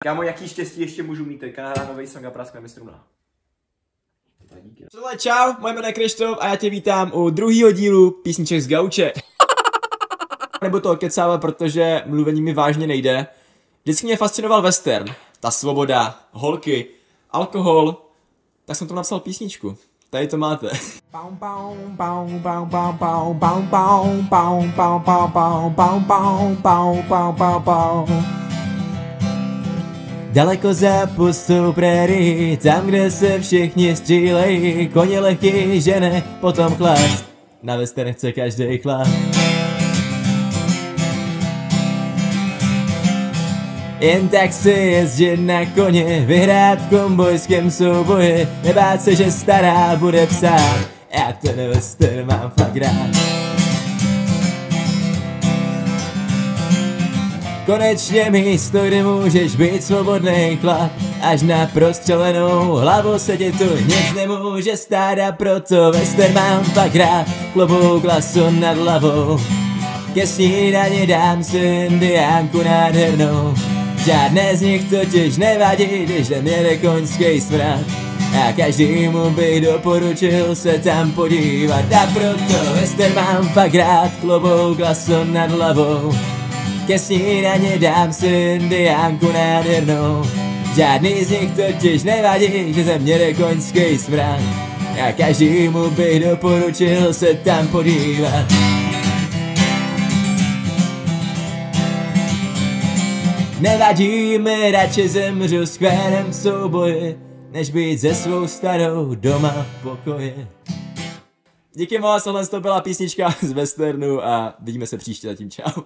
Kámo, jaký štěstí ještě můžu mít teďka nahrát nový song a praskneme struna. Čau, moje jméno je Krištof a já tě vítám u druhého dílu písniček z gauče. Nebo to kecávat, protože mluvení mi vážně nejde. Vždycky mě fascinoval western, ta svoboda, holky, alkohol, tak jsem to napsal písničku. Tady to máte. Daleko za pustou prérii, tam kde se všichni střílejí, koně lehký žene, potom chlast, na western chce každej chlap. Jen tak si jezdit na koně, vyhrát v kombojském souboji, nebát se, že stará bude psát, já ten western mám fakt rád. Konečně místo, kde můžeš být svobodný chlap, až na prostřelenou hlavu se ti tu nic nemůže stát a proto western mám fakt rád, klobouk laso nad hlavou. Ke snídani dám si indiánku nádhernou, žádné z nich totiž nevadí, když neměli koňský smrad. A každému bych doporučil se tam podívat a proto western mám fakt rád, klobouk laso nad hlavou. Ke snídani dám si indiánku nádhernou, žádný z nich totiž nevadí, že ze měli koňský smrad. A každému bych doporučil se tam podívat. Nevadí mi, radši zemřu skvérem v souboji, než být se svou starou doma v pokoji. Díky moc, tohle to byla písnička z westernu a vidíme se příště, zatím čau.